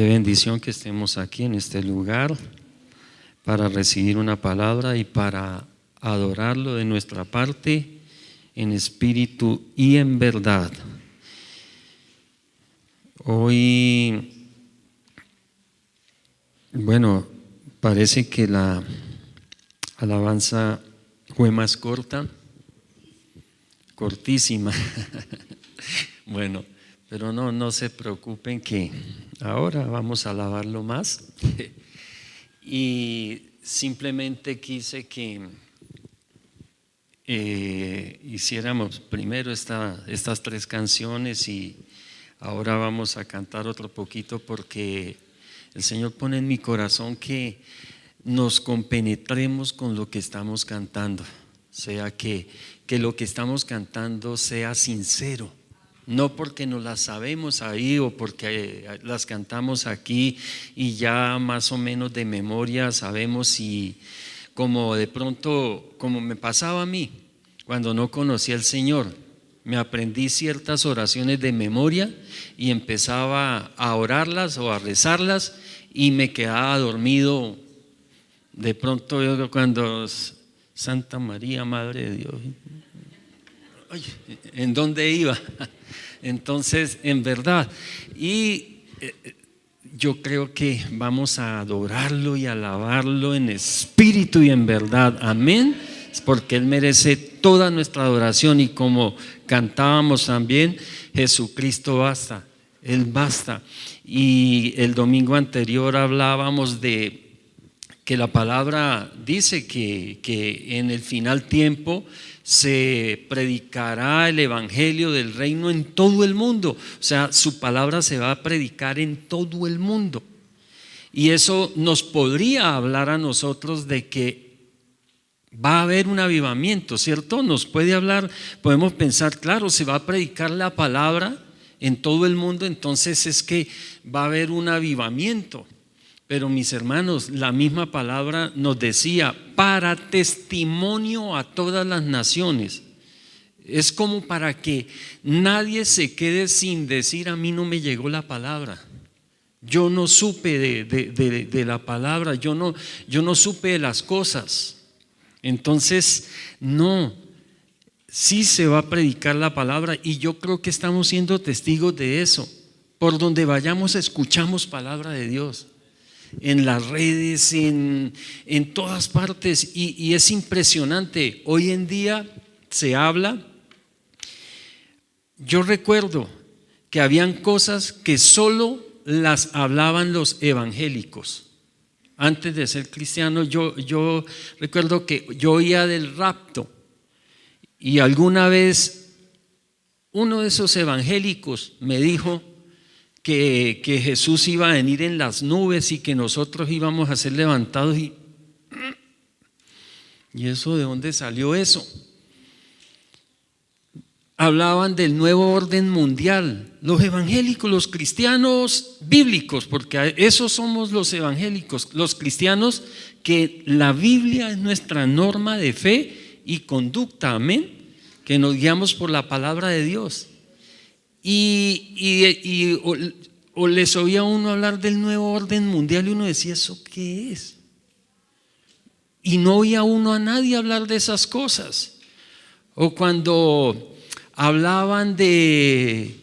Qué bendición que estemos aquí en este lugar para recibir una palabra y para adorarlo de nuestra parte en espíritu y en verdad. Hoy, bueno, parece que la alabanza fue más corta, cortísima. Bueno, pero no se preocupen que ahora vamos a alabarlo más. Y simplemente quise que hiciéramos primero estas tres canciones y ahora vamos a cantar otro poquito porque el Señor pone en mi corazón que nos compenetremos con lo que estamos cantando, o sea que lo que estamos cantando sea sincero. No porque nos las sabemos ahí o porque las cantamos aquí y ya más o menos de memoria sabemos, y como de pronto, como me pasaba a mí cuando no conocía al Señor, me aprendí ciertas oraciones de memoria y empezaba a orarlas o a rezarlas y me quedaba dormido. De pronto yo cuando Santa María, Madre de Dios, ay, ¿en dónde iba? Entonces, en verdad, y yo creo que vamos a adorarlo y alabarlo en espíritu y en verdad, amén, porque Él merece toda nuestra adoración. Y como cantábamos también, Jesucristo basta, Él basta. Y el domingo anterior hablábamos de que la palabra dice que en el final tiempo se predicará el evangelio del reino en todo el mundo. O sea, su palabra se va a predicar en todo el mundo. Y eso nos podría hablar a nosotros de que va a haber un avivamiento, ¿cierto? Nos puede hablar, podemos pensar, claro, se va a predicar la palabra en todo el mundo, entonces es que va a haber un avivamiento. Pero mis hermanos, la misma palabra nos decía, para testimonio a todas las naciones. Es como para que nadie se quede sin decir, a mí no me llegó la palabra, yo no supe de la palabra, yo no supe de las cosas. Entonces, no, sí se va a predicar la palabra y yo creo que estamos siendo testigos de eso. Por donde vayamos escuchamos palabra de Dios. En las redes, en todas partes, y es impresionante. Hoy en día se habla. Yo recuerdo que habían cosas que solo las hablaban los evangélicos. Antes de ser cristiano, yo recuerdo que yo oía del rapto, y alguna vez uno de esos evangélicos me dijo que Jesús iba a venir en las nubes y que nosotros íbamos a ser levantados. ¿Y eso de dónde salió eso? Hablaban del nuevo orden mundial. Los evangélicos, los cristianos bíblicos, porque esos somos los evangélicos, los cristianos que la Biblia es nuestra norma de fe y conducta, amén, que nos guiamos por la palabra de Dios. O les oía uno hablar del nuevo orden mundial y uno decía, ¿eso qué es? Y no oía uno a nadie hablar de esas cosas. O cuando hablaban de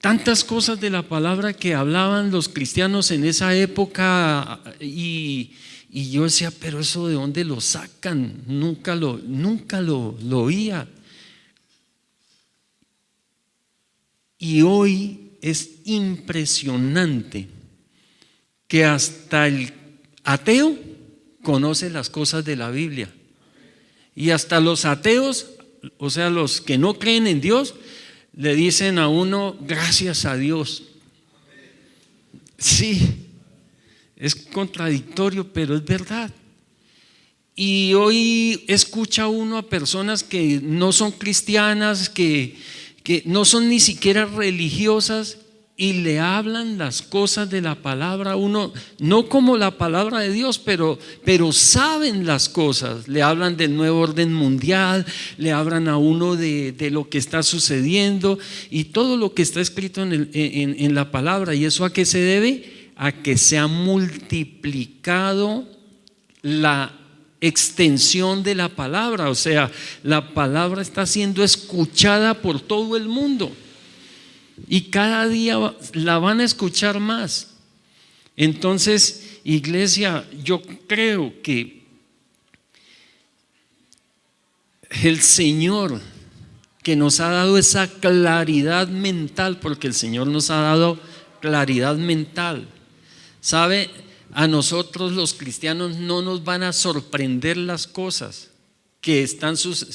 tantas cosas de la palabra que hablaban los cristianos en esa época, y yo decía, pero eso de dónde lo sacan, nunca lo oía. Y hoy es impresionante que hasta el ateo conoce las cosas de la Biblia, y hasta los ateos, o sea, los que no creen en Dios, le dicen a uno, gracias a Dios. Sí, es contradictorio, pero es verdad. Y hoy escucha uno a personas que no son cristianas, que no son ni siquiera religiosas, y le hablan las cosas de la palabra a uno, no como la palabra de Dios, pero saben las cosas. Le hablan del nuevo orden mundial, le hablan a uno de lo que está sucediendo y todo lo que está escrito en la palabra. ¿Y eso a qué se debe? a que se ha multiplicado la extensión de la palabra. O sea, la palabra está siendo escuchada por todo el mundo y cada día la van a escuchar más. Entonces, iglesia, yo creo que el Señor, que nos ha dado esa claridad mental, porque el Señor nos ha dado claridad mental, ¿sabe? A nosotros los cristianos no nos van a sorprender las cosas que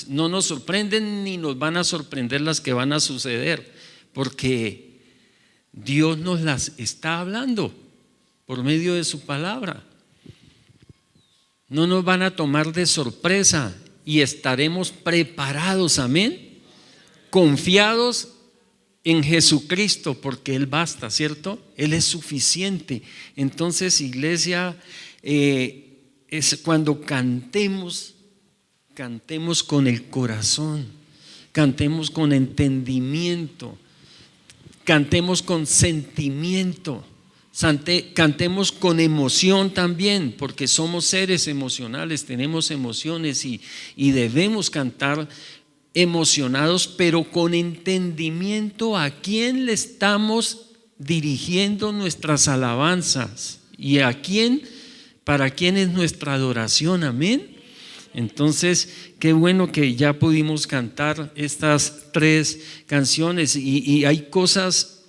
no nos sorprenden ni nos van a sorprender las que van a suceder, porque Dios nos las está hablando por medio de su palabra. No nos van a tomar de sorpresa y estaremos preparados, amén, confiados en Jesucristo, porque Él basta, ¿cierto? Él es suficiente. Entonces, iglesia, es cuando cantemos con el corazón, cantemos con entendimiento, cantemos con sentimiento, cantemos con emoción también, porque somos seres emocionales, tenemos emociones y debemos cantar emocionados, pero con entendimiento a quién le estamos dirigiendo nuestras alabanzas y para quién es nuestra adoración, amén. Entonces, qué bueno que ya pudimos cantar estas 3 canciones y hay cosas,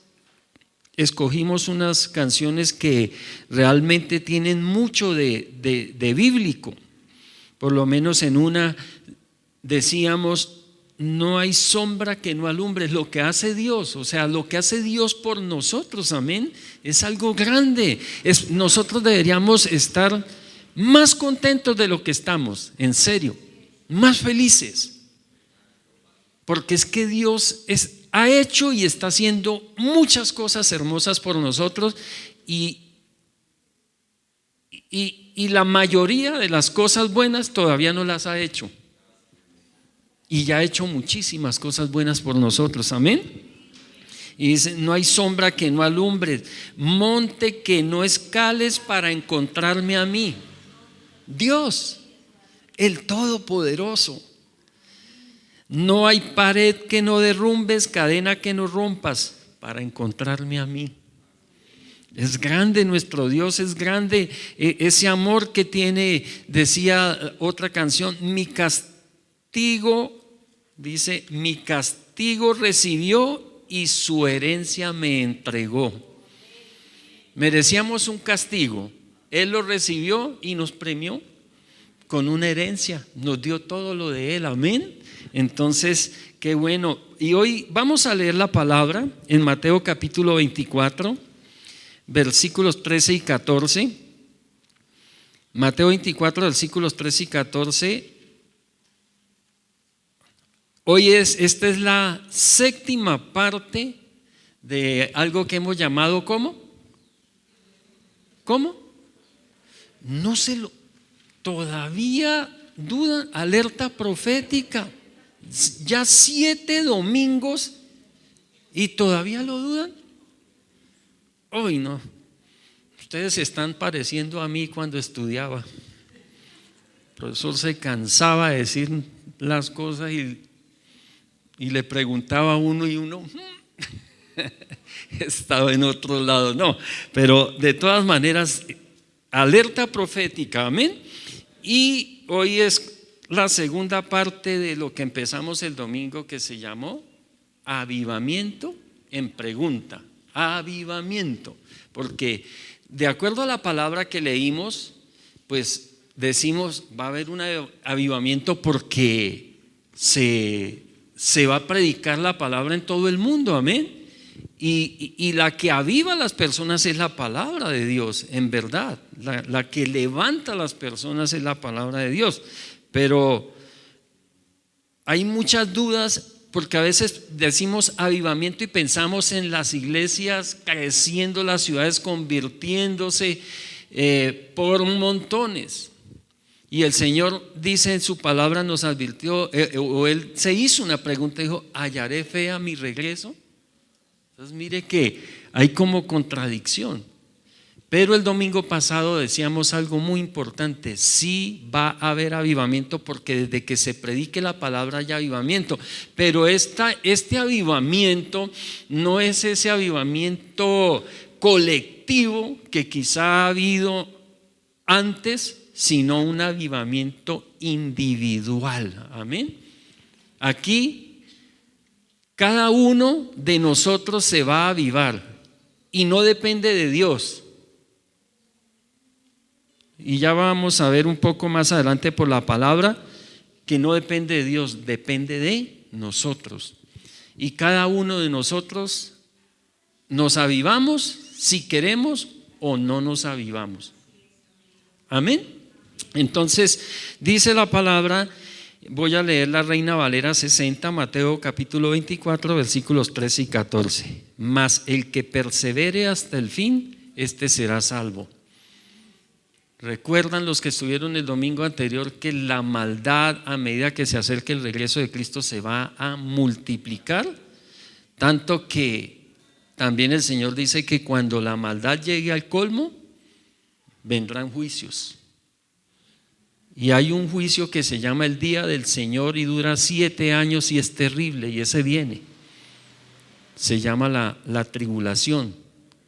escogimos unas canciones que realmente tienen mucho de bíblico. Por lo menos en una decíamos: no hay sombra que no alumbre. Lo que hace Dios, o sea, lo que hace Dios por nosotros, amén, es algo grande. Nosotros deberíamos estar más contentos de lo que estamos, en serio, más felices, porque es que Dios ha hecho y está haciendo muchas cosas hermosas por nosotros y la mayoría de las cosas buenas todavía no las ha hecho. Y ya ha hecho muchísimas cosas buenas por nosotros, amén. Y dice: no hay sombra que no alumbre, monte que no escales para encontrarme a mí. Dios, el Todopoderoso. No hay pared que no derrumbes, cadena que no rompas para encontrarme a mí. Es grande nuestro Dios, es grande ese amor que tiene. Decía otra canción: mi castigo, dice, mi castigo recibió y su herencia me entregó. Merecíamos un castigo, Él lo recibió y nos premió con una herencia, nos dio todo lo de Él, amén. Entonces, qué bueno. Y hoy vamos a leer la palabra en Mateo capítulo 24, versículos 13 y 14. Mateo 24, versículos 13 y 14. Esta es la 7ª parte de algo que hemos llamado ¿cómo? Todavía dudan, alerta profética. Ya 7 domingos y todavía lo dudan. Hoy no. Ustedes se están pareciendo a mí cuando estudiaba. El profesor se cansaba de decir las cosas y le preguntaba a uno y uno estaba en otro lado. No, pero de todas maneras, alerta profética, amén. Y hoy es la segunda parte de lo que empezamos el domingo, que se llamó avivamiento en pregunta. Avivamiento, porque de acuerdo a la palabra que leímos, pues decimos va a haber un avivamiento porque se va a predicar la palabra en todo el mundo, amén. Y la que aviva a las personas es la palabra de Dios, en verdad. La que levanta a las personas es la palabra de Dios. Pero hay muchas dudas, porque a veces decimos avivamiento y pensamos en las iglesias creciendo, las ciudades convirtiéndose por montones. Y el Señor dice en su palabra, nos advirtió, o Él se hizo una pregunta, dijo: ¿hallaré fe a mi regreso? Entonces mire que hay como contradicción, Pero el domingo pasado decíamos algo muy importante: sí va a haber avivamiento, porque desde que se predique la palabra hay avivamiento. Pero este avivamiento no es ese avivamiento colectivo que quizá ha habido antes, sino un avivamiento individual. Amén. Aquí cada uno de nosotros se va a avivar y no depende de Dios. Y ya vamos a ver un poco más adelante por la palabra que no depende de Dios, depende de nosotros. Y cada uno de nosotros nos avivamos si queremos o no nos avivamos. Amén. Entonces dice la palabra, voy a leer la Reina Valera 60, Mateo capítulo 24, versículos 13 y 14. Mas el que persevere hasta el fin, este será salvo. ¿Recuerdan los que estuvieron el domingo anterior que la maldad, a medida que se acerque el regreso de Cristo, se va a multiplicar? Tanto que también el Señor dice que cuando la maldad llegue al colmo, vendrán juicios. Y hay un juicio que se llama el Día del Señor y dura 7 años y es terrible, y ese viene. Se llama la tribulación,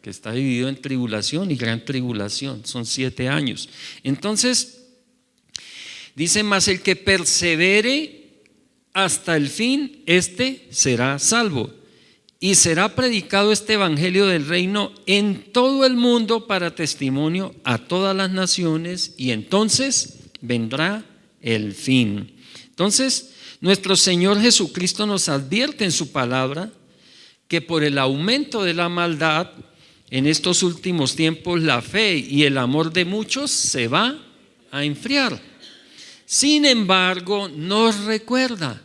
que está dividido en tribulación y gran tribulación, son 7 años. Entonces, dice: mas el que persevere hasta el fin, este será salvo. Y será predicado este evangelio del reino en todo el mundo para testimonio a todas las naciones, y entonces vendrá el fin. Entonces, nuestro Señor Jesucristo nos advierte en su palabra que por el aumento de la maldad en estos últimos tiempos, la fe y el amor de muchos se va a enfriar. Sin embargo, nos recuerda,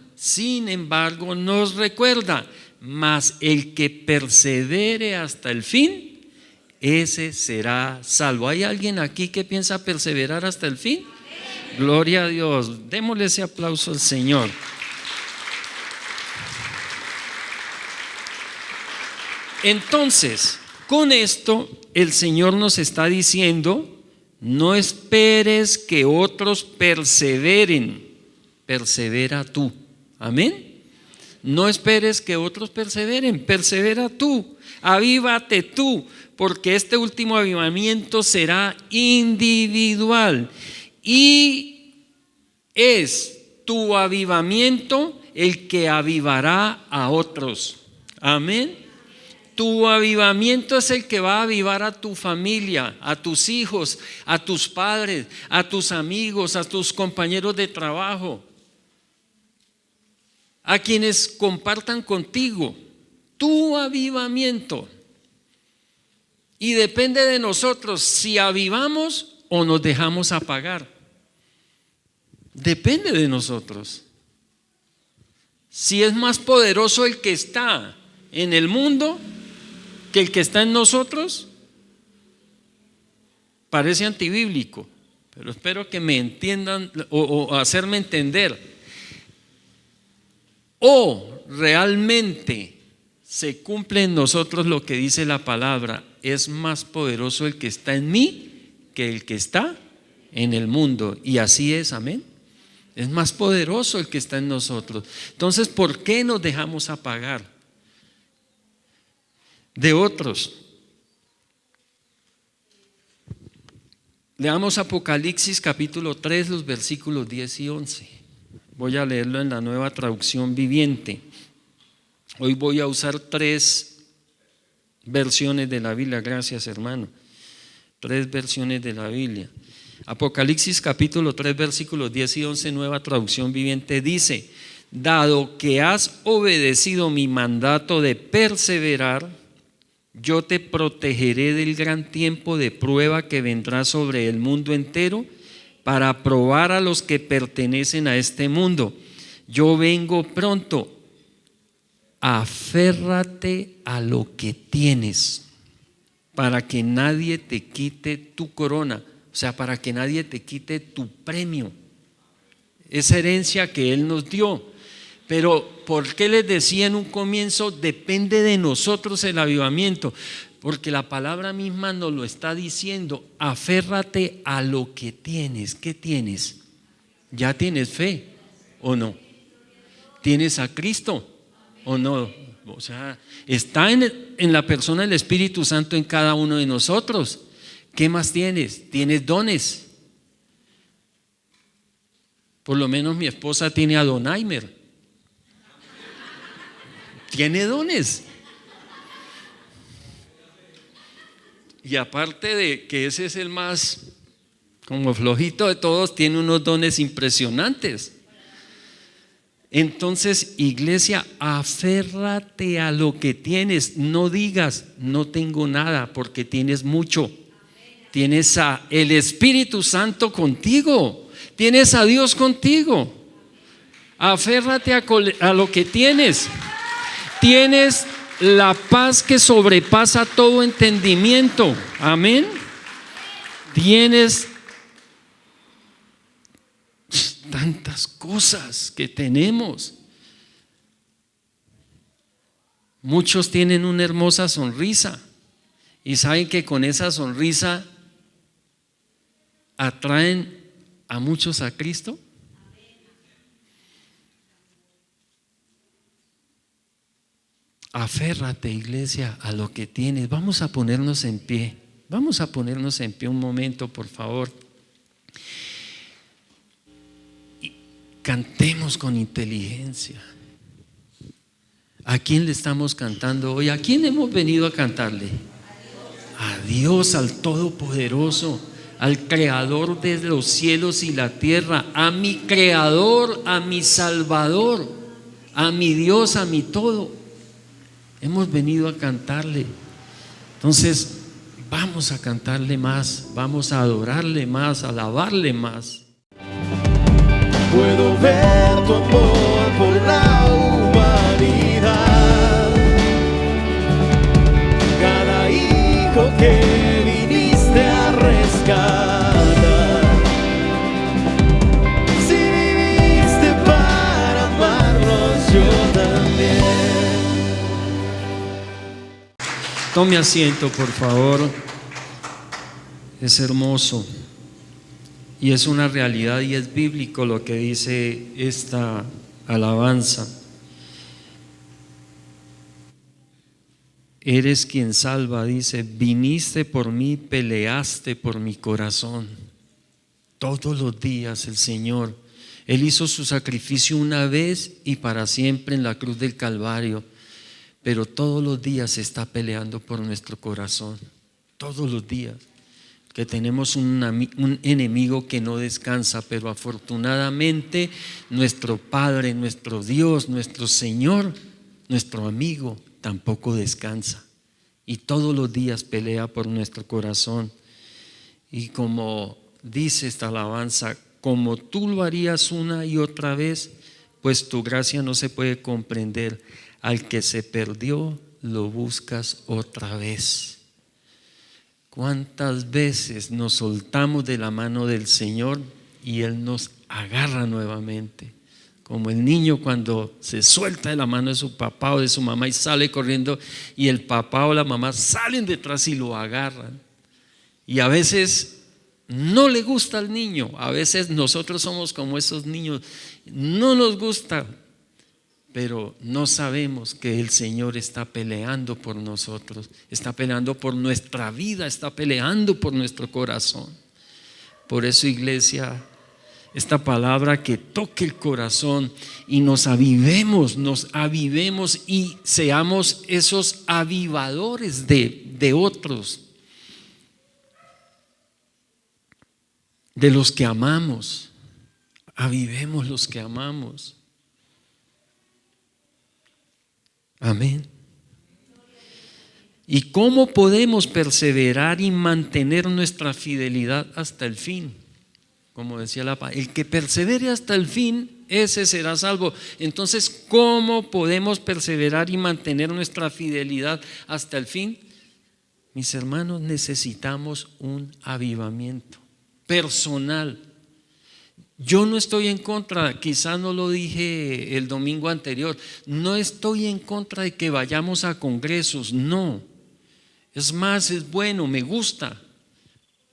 mas el que persevere hasta el fin, ese será salvo. ¿Hay alguien aquí que piensa perseverar hasta el fin? Gloria a Dios. Démosle ese aplauso al Señor. Entonces, con esto el Señor nos está diciendo: no esperes que otros perseveren, persevera tú. Amén. No esperes que otros perseveren, persevera tú, avívate tú, porque este último avivamiento será individual y es tu avivamiento el que avivará a otros. Amén. Tu avivamiento es el que va a avivar a tu familia, a tus hijos, a tus padres, a tus amigos, a tus compañeros de trabajo, a quienes compartan contigo. Tu avivamiento. Y depende de nosotros si avivamos o nos dejamos apagar. Depende de nosotros. Si es más poderoso el que está en el mundo que el que está en nosotros, parece antibíblico, pero espero que me entiendan o hacerme entender. O realmente se cumple en nosotros lo que dice la palabra: es más poderoso el que está en mí que el que está en el mundo. Y así es, amén. Es más poderoso el que está en nosotros. Entonces, ¿por qué nos dejamos apagar de otros? Leamos Apocalipsis capítulo 3, los versículos 10 y 11. Voy a leerlo en la Nueva Traducción Viviente. Hoy voy a usar 3 versiones de la Biblia. Gracias, hermano. 3 versiones de la Biblia. Apocalipsis capítulo 3, versículos 10 y 11, Nueva Traducción Viviente, dice: dado que has obedecido mi mandato de perseverar, yo te protegeré del gran tiempo de prueba que vendrá sobre el mundo entero para probar a los que pertenecen a este mundo. Yo vengo pronto. Aférrate a lo que tienes para que nadie te quite tu corona, o sea, para que nadie te quite tu premio, esa herencia que Él nos dio. Pero ¿por qué les decía en un comienzo? Depende de nosotros el avivamiento, Porque la palabra misma nos lo está diciendo. Aférrate a lo que tienes. ¿Qué tienes? ¿Ya tienes fe o no? ¿Tienes a Cristo o no? O sea, está en la persona del Espíritu Santo en cada uno de nosotros. ¿Qué más tienes? Tienes dones. Por lo menos mi esposa tiene a Donaimer. Tiene dones. Y aparte de que ese es el más como flojito de todos, tiene unos dones impresionantes. Entonces, iglesia, aférrate a lo que tienes. No digas, no tengo nada, porque tienes mucho. Tienes a el Espíritu Santo contigo. Tienes a Dios contigo. Aférrate a lo que tienes. Tienes la paz que sobrepasa todo entendimiento. Amén. Tienes tantas cosas que tenemos. Muchos tienen una hermosa sonrisa y saben que con esa sonrisa atraen a muchos a Cristo. Aférrate, iglesia, a lo que tienes. Vamos a ponernos en pie. Vamos a ponernos en pie un momento, por favor. Y cantemos con inteligencia. ¿A quién le estamos cantando hoy? ¿A quién hemos venido a cantarle? A Dios, al Todopoderoso, al Creador de los cielos y la tierra, a mi Creador, a mi Salvador, a mi Dios, a mi todo. Hemos venido a cantarle. Entonces, vamos a cantarle más, vamos a adorarle más, a alabarle más. Puedo ver tu amor por la humanidad, cada hijo que viniste a rescatar. Si viviste para amarnos, yo también. Tome asiento, por favor. Es hermoso y es una realidad y es bíblico lo que dice esta alabanza. Eres quien salva, dice, viniste por mí, peleaste por mi corazón. Todos los días el Señor, Él hizo su sacrificio una vez y para siempre en la cruz del Calvario. Pero todos los días se está peleando por nuestro corazón. Todos los días. Que tenemos un enemigo que no descansa, pero afortunadamente nuestro Padre, nuestro Dios, nuestro Señor, nuestro amigo tampoco descansa. Y todos los días pelea por nuestro corazón. Y como dice esta alabanza, como tú lo harías una y otra vez, pues tu gracia no se puede comprender. Al que se perdió, lo buscas otra vez. ¿Cuántas veces nos soltamos de la mano del Señor y Él nos agarra nuevamente? Como el niño cuando se suelta de la mano de su papá o de su mamá y sale corriendo y el papá o la mamá salen detrás y lo agarran. Y a veces no le gusta al niño, a veces nosotros somos como esos niños, no nos gusta. Pero no sabemos que el Señor está peleando por nosotros, está peleando por nuestra vida, está peleando por nuestro corazón. Por eso, iglesia, esta palabra que toque el corazón y nos avivemos y seamos esos avivadores de otros, de los que amamos. Avivemos los que amamos. Amén. ¿Y cómo podemos perseverar y mantener nuestra fidelidad hasta el fin? Como decía la palabra, el que persevere hasta el fin, ese será salvo. Entonces, ¿cómo podemos perseverar y mantener nuestra fidelidad hasta el fin? Mis hermanos, necesitamos un avivamiento personal. Yo no estoy en contra, quizás no lo dije el domingo anterior, no estoy en contra de que vayamos a congresos, no. Es más, es bueno, me gusta,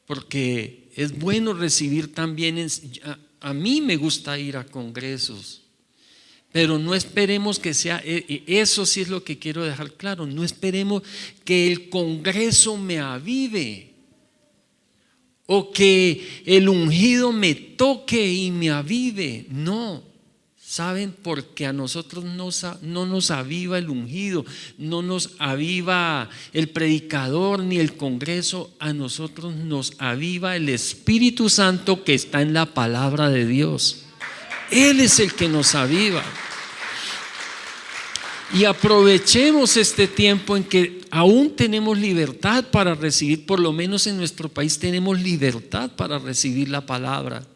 porque es bueno recibir también. A mí me gusta ir a congresos, pero no esperemos que sea, eso sí es lo que quiero dejar claro, no esperemos que el congreso me avive o que el ungido me toque y me avive. No, ¿saben? Porque a nosotros no nos aviva el ungido, no nos aviva el predicador ni el congreso, a nosotros nos aviva el Espíritu Santo que está en la palabra de Dios. Él es el que nos aviva. Y aprovechemos este tiempo en que aún tenemos libertad para recibir, por lo menos en nuestro país tenemos libertad para recibir la palabra.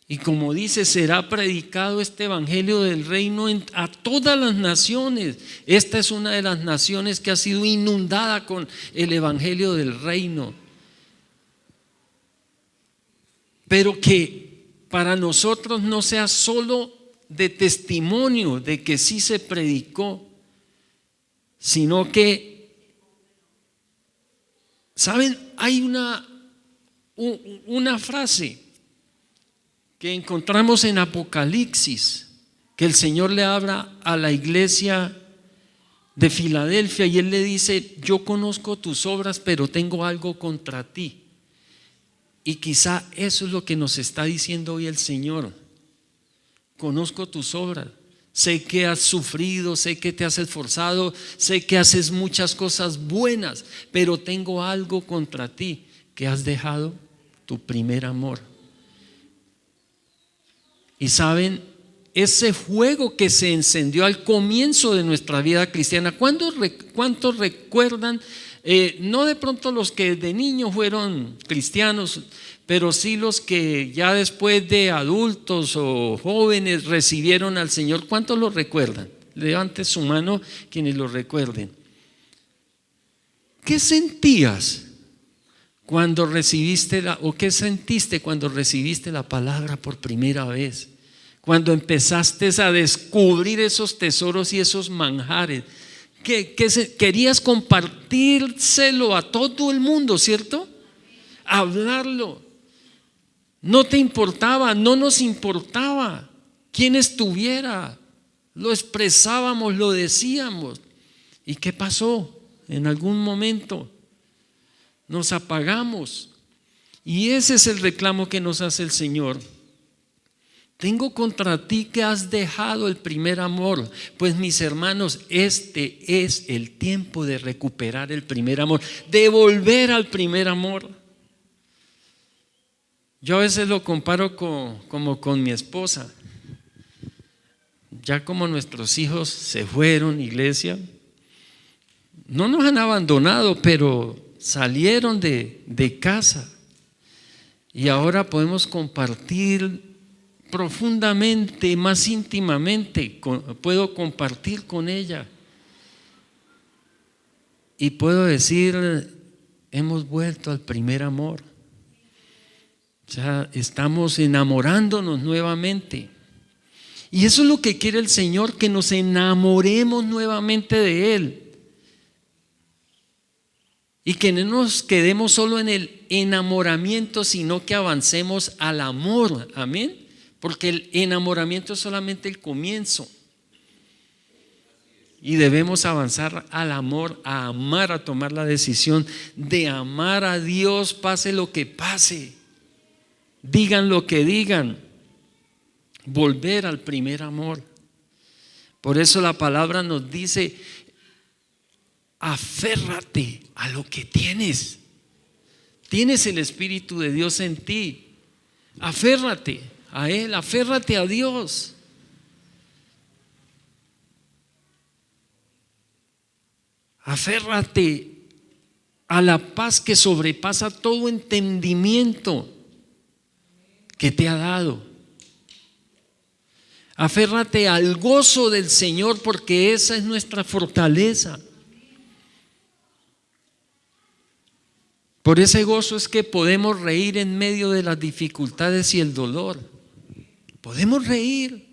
Y como dice, será predicado este evangelio del reino a todas las naciones. Esta es una de las naciones que ha sido inundada con el evangelio del reino. Pero que para nosotros no sea solo de testimonio de que sí se predicó, sino que, ¿saben? Hay una frase que encontramos en Apocalipsis, que el Señor le habla a la iglesia de Filadelfia y Él le dice: yo conozco tus obras, pero tengo algo contra ti. Y quizá eso es lo que nos está diciendo hoy el Señor. Conozco tus obras, sé que has sufrido, sé que te has esforzado, sé que haces muchas cosas buenas, pero tengo algo contra ti, que has dejado tu primer amor. Y saben, ese fuego que se encendió al comienzo de nuestra vida cristiana, ¿cuántos recuerdan? No de pronto los que de niños fueron cristianos, pero sí los que ya después de adultos o jóvenes recibieron al Señor. ¿Cuántos lo recuerdan? Levante su mano quienes lo recuerden. ¿Qué sentías cuando recibiste o qué sentiste cuando recibiste la palabra por primera vez? Cuando empezaste a descubrir esos tesoros y esos manjares, querías compartírselo a todo el mundo, ¿cierto? Hablarlo. No te importaba, no nos importaba quién estuviera. Lo expresábamos, lo decíamos. ¿Y qué pasó? En algún momento nos apagamos. Y ese es el reclamo que nos hace el Señor. Tengo contra ti que has dejado el primer amor. Pues mis hermanos, este es el tiempo de recuperar el primer amor, de volver al primer amor. Yo a veces lo comparo como con mi esposa. Ya como nuestros hijos se fueron, iglesia, no nos han abandonado, pero salieron de casa. Y ahora podemos compartir profundamente, más íntimamente. Puedo compartir con ella. Y puedo decir, hemos vuelto al primer amor. O sea, estamos enamorándonos nuevamente. Y eso es lo que quiere el Señor, que nos enamoremos nuevamente de Él. Y que no nos quedemos solo en el enamoramiento, sino que avancemos al amor. Amén. Porque el enamoramiento es solamente el comienzo. Y debemos avanzar al amor, a amar, a tomar la decisión de amar a Dios, pase lo que pase. Digan lo que digan, volver al primer amor. Por eso la palabra nos dice: aférrate a lo que tienes. Tienes el Espíritu de Dios en ti. Aférrate a Él, aférrate a Dios. Aférrate a la paz que sobrepasa todo entendimiento que te ha dado. Aférrate al gozo del Señor, porque esa es nuestra fortaleza. Por ese gozo es que podemos reír en medio de las dificultades y el dolor. Podemos reír.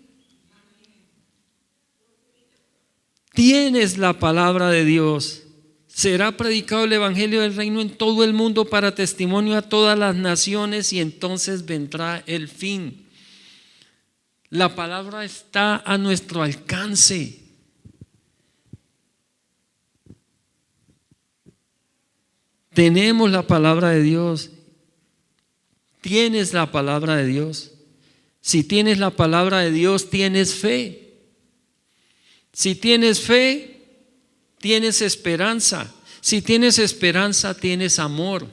Tienes la palabra de Dios. Será predicado el evangelio del reino en todo el mundo para testimonio a todas las naciones y entonces vendrá el fin. La palabra está a nuestro alcance. Tenemos la palabra de Dios. Tienes la palabra de Dios. Si tienes la palabra de Dios, tienes fe. Si tienes fe, tienes esperanza. Si tienes esperanza, tienes amor.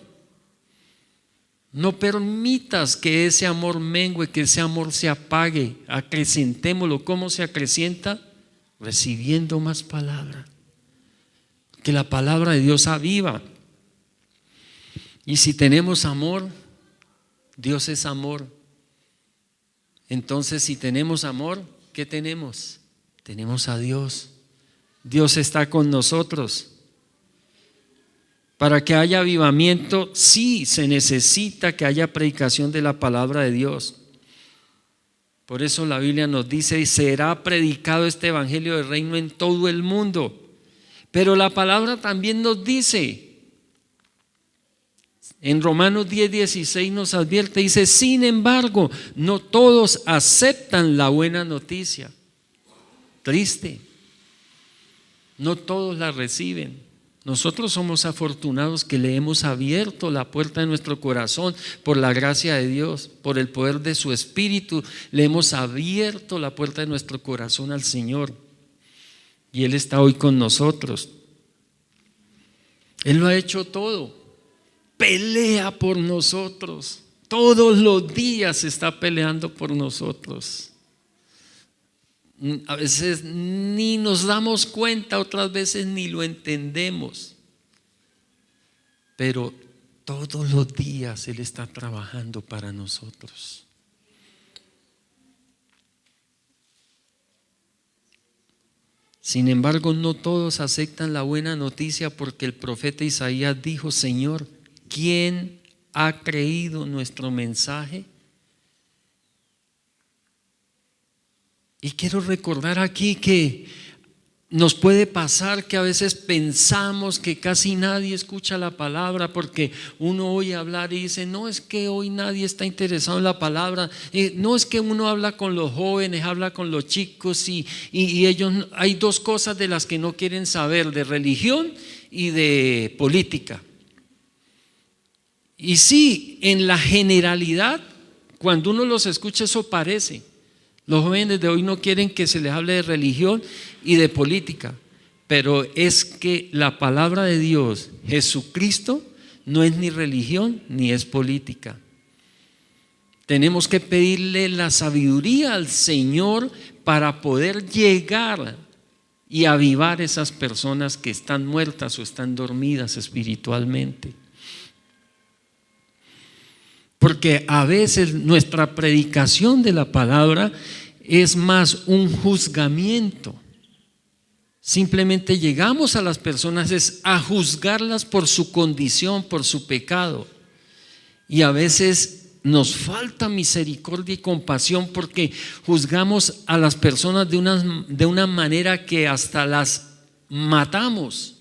No permitas que ese amor mengue, que ese amor se apague. Acrecentémoslo. ¿Cómo se acrecienta? Recibiendo más palabra. Que la palabra de Dios aviva. Y si tenemos amor, Dios es amor. Entonces, si tenemos amor, ¿qué tenemos? Tenemos a Dios. Dios está con nosotros. Para que haya avivamiento, sí se necesita que haya predicación de la palabra de Dios. Por eso la Biblia nos dice: será predicado este evangelio del reino en todo el mundo. Pero la palabra también nos dice, en Romanos 10:16 nos advierte, dice: sin embargo, no todos aceptan la buena noticia. Triste. No todos la reciben. Nosotros somos afortunados que le hemos abierto la puerta de nuestro corazón por la gracia de Dios, por el poder de su Espíritu. Le hemos abierto la puerta de nuestro corazón al Señor y Él está hoy con nosotros. Él lo ha hecho todo. Pelea por nosotros. Todos los días está peleando por nosotros. A veces ni nos damos cuenta, otras veces ni lo entendemos, pero todos los días Él está trabajando para nosotros. Sin embargo, no todos aceptan la buena noticia, porque el profeta Isaías dijo: Señor, ¿quién ha creído nuestro mensaje? Y quiero recordar aquí que nos puede pasar que a veces pensamos que casi nadie escucha la palabra, porque uno oye hablar y dice: no, es que hoy nadie está interesado en la palabra. No, es que uno habla con los jóvenes, habla con los chicos y ellos, hay dos cosas de las que no quieren saber: de religión y de política. Y sí, en la generalidad, cuando uno los escucha, eso parece. Los jóvenes de hoy no quieren que se les hable de religión y de política, pero es que la palabra de Dios, Jesucristo, no es ni religión ni es política. Tenemos que pedirle la sabiduría al Señor para poder llegar y avivar esas personas que están muertas o están dormidas espiritualmente. Porque a veces nuestra predicación de la palabra es más un juzgamiento. Simplemente llegamos a las personas es a juzgarlas por su condición, por su pecado. Y a veces nos falta misericordia y compasión, porque juzgamos a las personas de una manera que hasta las matamos.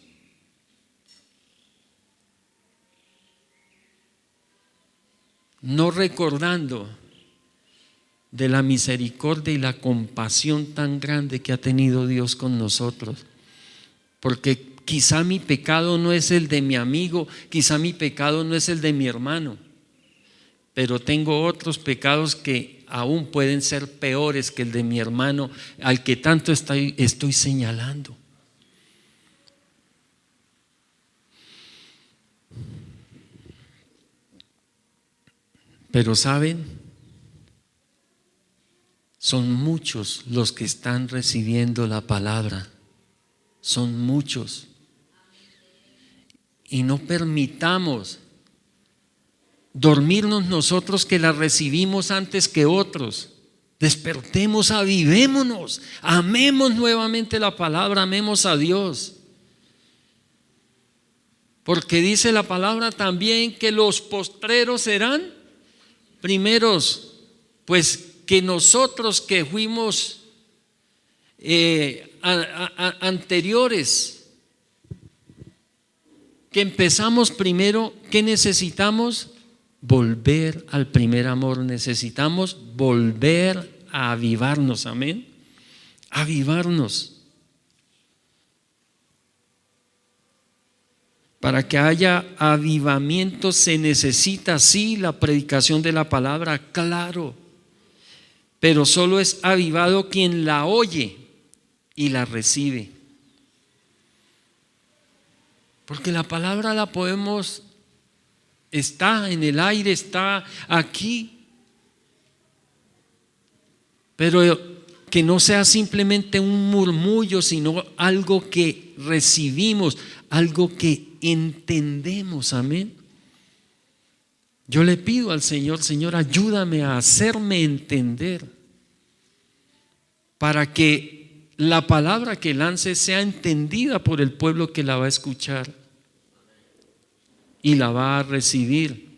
No recordando de la misericordia y la compasión tan grande que ha tenido Dios con nosotros. Porque quizá mi pecado no es el de mi amigo, quizá mi pecado no es el de mi hermano, pero tengo otros pecados que aún pueden ser peores que el de mi hermano, al que tanto estoy señalando. Pero ¿saben? Son muchos los que están recibiendo la palabra. Son muchos. Y no permitamos dormirnos nosotros que la recibimos antes que otros. Despertemos, avivémonos, amemos nuevamente la palabra, amemos a Dios. Porque dice la palabra también que los postreros serán primeros. Pues que nosotros que fuimos anteriores que empezamos primero, ¿qué necesitamos? Volver al primer amor. Necesitamos volver a avivarnos, amén. Avivarnos. Para que haya avivamiento se necesita, sí, la predicación de la palabra, claro, pero solo es avivado quien la oye y la recibe. Porque la palabra la podemos, está en el aire, está aquí, pero que no sea simplemente un murmullo, sino algo que recibimos, algo que entendemos, amén. Yo le pido al Señor, Señor, ayúdame a hacerme entender para que la palabra que lance sea entendida por el pueblo que la va a escuchar y la va a recibir.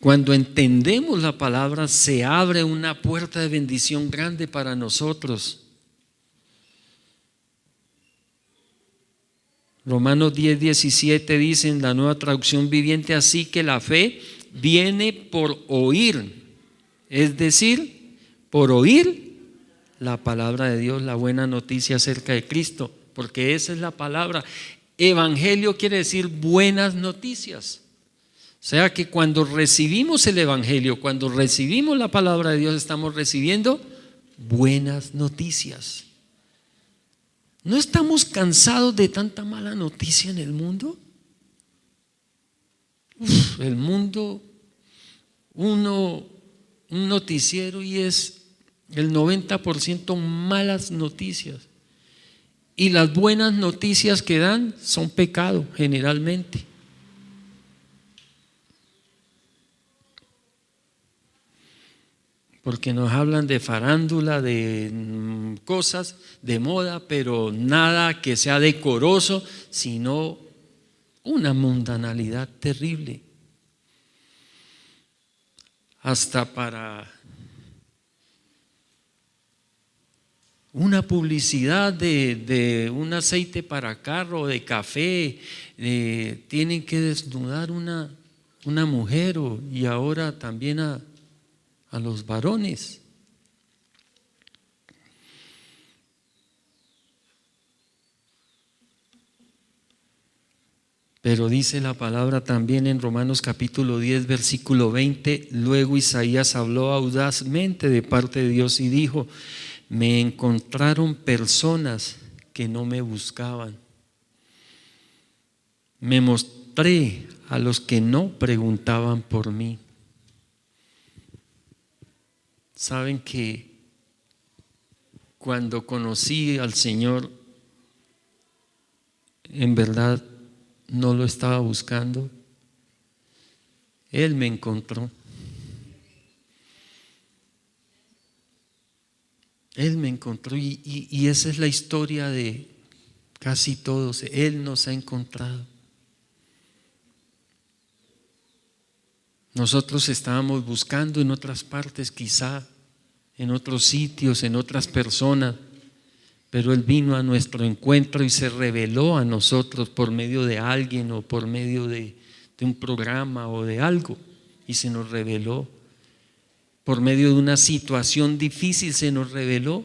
Cuando entendemos la palabra, se abre una puerta de bendición grande para nosotros. Romanos 10:17 dice en la Nueva Traducción Viviente: así que la fe viene por oír, es decir, por oír la palabra de Dios, la buena noticia acerca de Cristo, porque esa es la palabra. Evangelio quiere decir buenas noticias. O sea que cuando recibimos el Evangelio, cuando recibimos la palabra de Dios, estamos recibiendo buenas noticias. ¿No estamos cansados de tanta mala noticia en el mundo? El mundo, un noticiero y es el 90% malas noticias. Y las buenas noticias que dan son pecado generalmente. Porque nos hablan de farándula, de cosas de moda, pero nada que sea decoroso, sino una mundanalidad terrible. Hasta para una publicidad de un aceite para carro, de café, tienen que desnudar una mujer y ahora también a los varones. Pero dice la palabra también en Romanos capítulo 10 versículo 20: luego Isaías habló audazmente de parte de Dios y dijo: me encontraron personas que no me buscaban, me mostré a los que no preguntaban por mí. Saben que cuando conocí al Señor, en verdad no lo estaba buscando. Él me encontró. Él me encontró y esa es la historia de casi todos. Él nos ha encontrado. Nosotros estábamos buscando en otras partes, quizá en otros sitios, en otras personas, pero Él vino a nuestro encuentro y se reveló a nosotros por medio de alguien o por medio de un programa o de algo, y se nos reveló. Por medio de una situación difícil se nos reveló.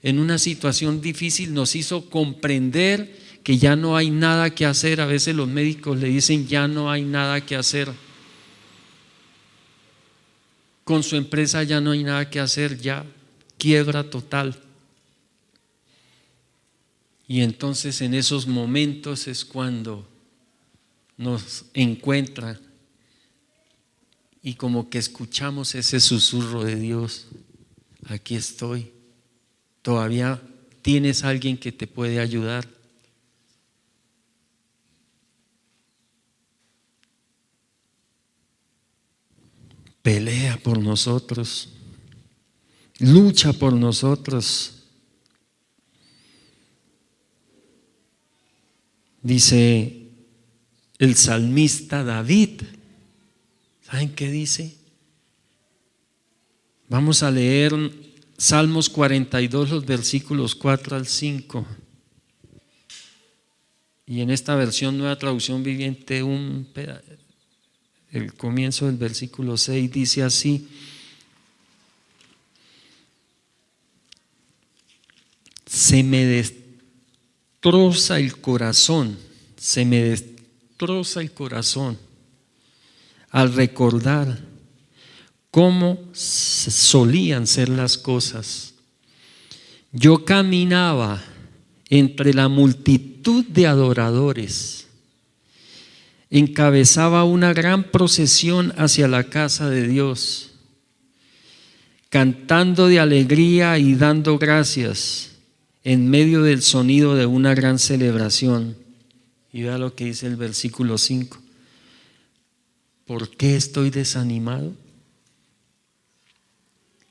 En una situación difícil nos hizo comprender que ya no hay nada que hacer. A veces los médicos le dicen: ya no hay nada que hacer. Con su empresa ya no hay nada que hacer, ya quiebra total. Y entonces en esos momentos es cuando nos encuentra y como que escuchamos ese susurro de Dios: aquí estoy, todavía tienes alguien que te puede ayudar. Pelea por nosotros, lucha por nosotros. Dice el salmista David. ¿Saben qué dice? Vamos a leer Salmos 42, los versículos 4 al 5. Y en esta versión, Nueva Traducción Viviente, el comienzo del versículo 6 dice así: se me destroza el corazón, se me destroza el corazón al recordar cómo solían ser las cosas. Yo caminaba entre la multitud de adoradores, encabezaba una gran procesión hacia la casa de Dios, cantando de alegría y dando gracias en medio del sonido de una gran celebración. Y vea lo que dice el versículo 5. ¿Por qué estoy desanimado?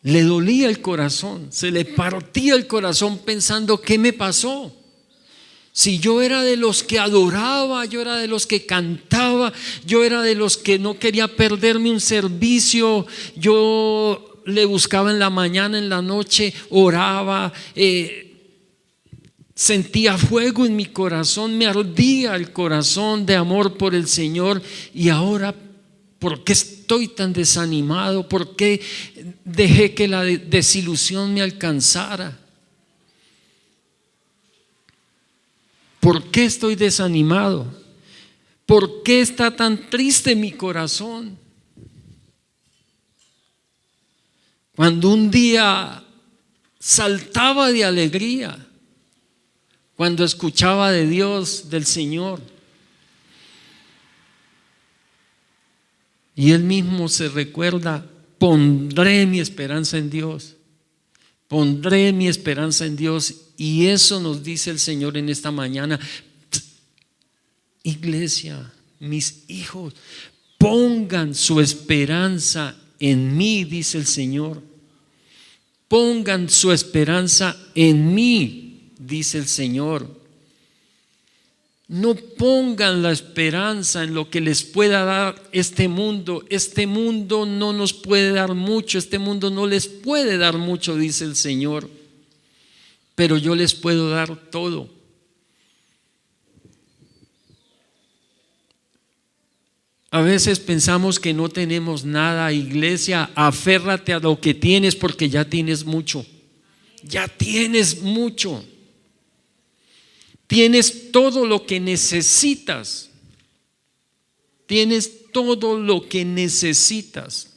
Le dolía el corazón, se le partía el corazón pensando: ¿qué me pasó? Si yo era de los que adoraba, yo era de los que cantaba, yo era de los que no quería perderme un servicio, yo le buscaba en la mañana, en la noche, oraba, sentía fuego en mi corazón, me ardía el corazón de amor por el Señor. Y ahora, ¿por qué estoy tan desanimado? ¿Por qué dejé que la desilusión me alcanzara? ¿Por qué estoy desanimado? ¿Por qué está tan triste mi corazón? Cuando un día saltaba de alegría, cuando escuchaba de Dios, del Señor. Y él mismo se recuerda: pondré mi esperanza en Dios, pondré mi esperanza en Dios. Y eso nos dice el Señor en esta mañana: iglesia, mis hijos, pongan su esperanza en mí, dice el Señor. Pongan su esperanza en mí, dice el Señor. No pongan la esperanza en lo que les pueda dar este mundo. Este mundo no nos puede dar mucho, este mundo no les puede dar mucho, dice el Señor. Pero yo les puedo dar todo. A veces pensamos que no tenemos nada. Iglesia, aférrate a lo que tienes, porque ya tienes mucho. Ya tienes mucho. Tienes todo lo que necesitas. Tienes todo lo que necesitas.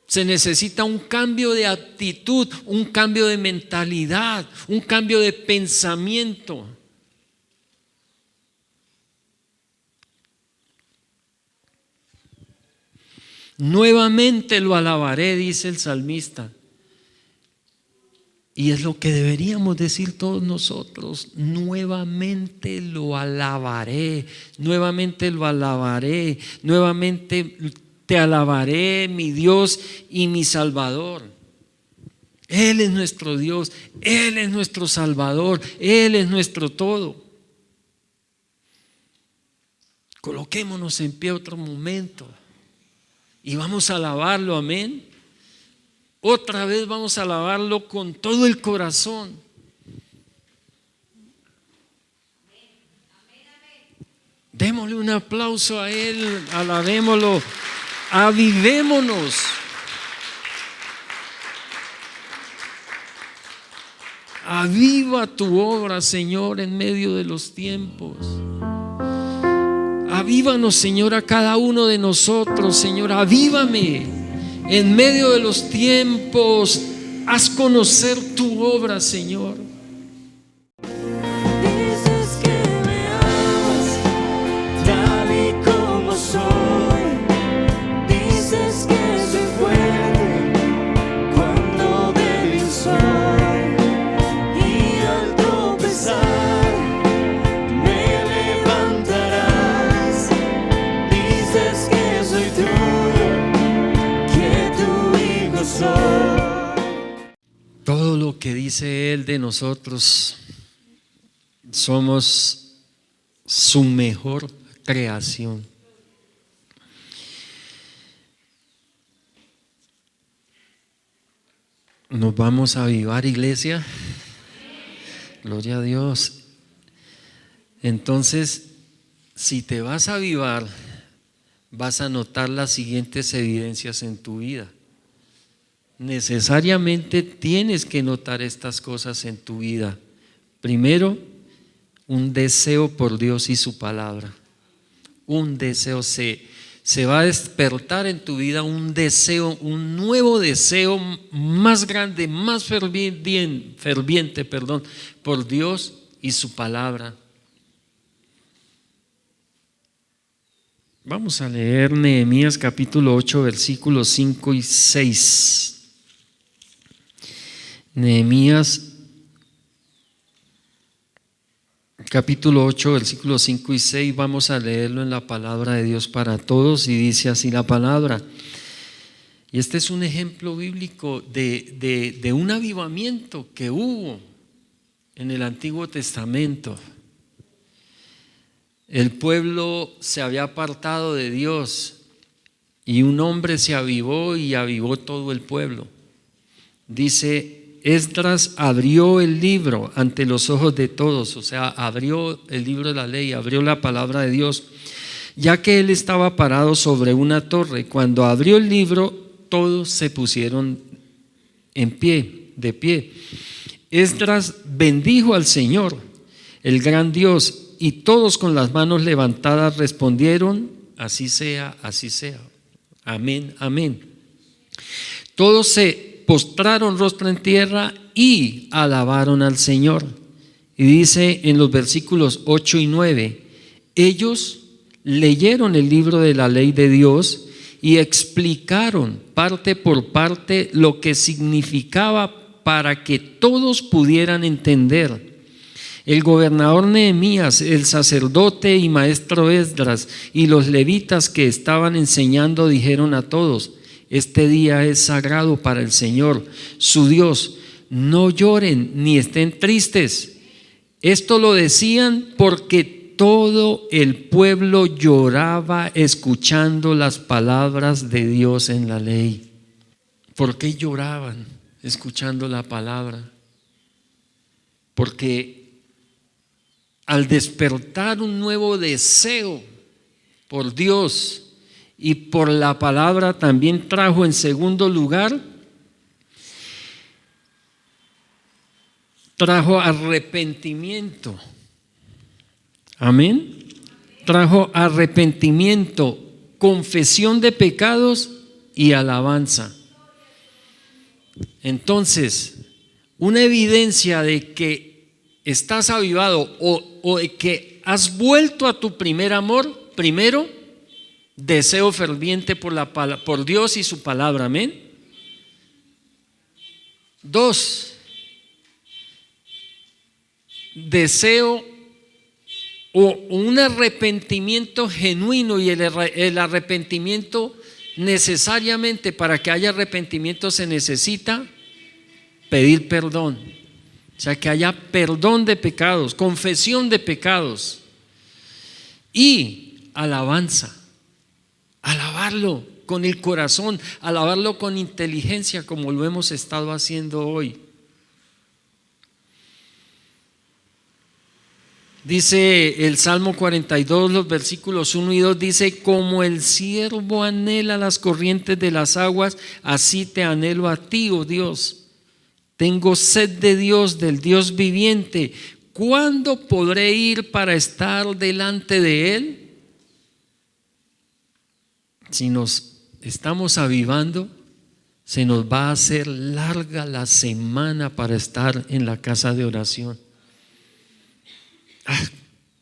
Se necesita un cambio de actitud, un cambio de mentalidad, un cambio de pensamiento. Nuevamente lo alabaré, dice el salmista. Y es lo que deberíamos decir todos nosotros: nuevamente lo alabaré, nuevamente lo alabaré, nuevamente te alabaré, mi Dios y mi Salvador. Él es nuestro Dios, Él es nuestro Salvador, Él es nuestro todo. Coloquémonos en pie otro momento y vamos a alabarlo, amén. Otra vez vamos a alabarlo con todo el corazón. Démosle un aplauso a Él, alabémoslo, avivémonos. Aviva tu obra, Señor, en medio de los tiempos. Avívanos, Señor, a cada uno de nosotros, Señor, avívame. En medio de los tiempos, haz conocer tu obra, Señor. Dices que me amas tal y como soy. Dices que soy fuerte cuando débil soy. Y al tropezar me levantarás. Dices que soy tuyo, que tu hijo soy. Todo lo que dice Él de nosotros, somos su mejor creación. Nos vamos a avivar, iglesia. Gloria a Dios. Entonces, si te vas a avivar, vas a notar las siguientes evidencias en tu vida. Necesariamente tienes que notar estas cosas en tu vida. Primero, un deseo por Dios y su palabra. Un deseo, se va a despertar en tu vida un deseo, un nuevo deseo más grande, más ferviente, por Dios y su palabra. Vamos a leer Nehemías capítulo 8, versículos 5 y 6. Nehemías capítulo 8, versículos 5 y 6, vamos a leerlo en la palabra de Dios para todos y dice así la palabra. Y este es un ejemplo bíblico de un avivamiento que hubo en el Antiguo Testamento. El pueblo se había apartado de Dios y un hombre se avivó y avivó todo el pueblo. Dice: Esdras abrió el libro ante los ojos de todos, o sea, abrió el libro de la ley, abrió la palabra de Dios, ya que él estaba parado sobre una torre. Cuando abrió el libro, todos se pusieron de pie. Esdras bendijo al Señor, el gran Dios, y todos con las manos levantadas respondieron: así sea, así sea. Amén, amén. Todos se postraron rostro en tierra y alabaron al Señor. Y dice en los versículos 8 y 9: ellos leyeron el libro de la ley de Dios y explicaron parte por parte lo que significaba para que todos pudieran entender. El gobernador Nehemías, el sacerdote y maestro Esdras y los levitas que estaban enseñando dijeron a todos: este día es sagrado para el Señor, su Dios. No lloren ni estén tristes. Esto lo decían porque todo el pueblo lloraba escuchando las palabras de Dios en la ley. ¿Por qué lloraban escuchando la palabra? Porque al despertar un nuevo deseo por Dios y por la palabra, también trajo en segundo lugar, trajo arrepentimiento. Amén. Trajo arrepentimiento, confesión de pecados y alabanza. Entonces, una evidencia de que estás avivado o de que has vuelto a tu primer amor, primero, deseo ferviente por Dios y su palabra, amén. 2, deseo o un arrepentimiento genuino, y el arrepentimiento necesariamente, para que haya arrepentimiento se necesita pedir perdón. O sea, que haya perdón de pecados, confesión de pecados y alabanza. Alabarlo con el corazón, alabarlo con inteligencia, como lo hemos estado haciendo hoy. Dice el Salmo 42, los versículos 1 y 2, dice: como el siervo anhela las corrientes de las aguas, así te anhelo a ti, oh Dios. Tengo sed de Dios, del Dios viviente. ¿Cuándo podré ir para estar delante de Él? Si nos estamos avivando, se nos va a hacer larga la semana para estar en la casa de oración.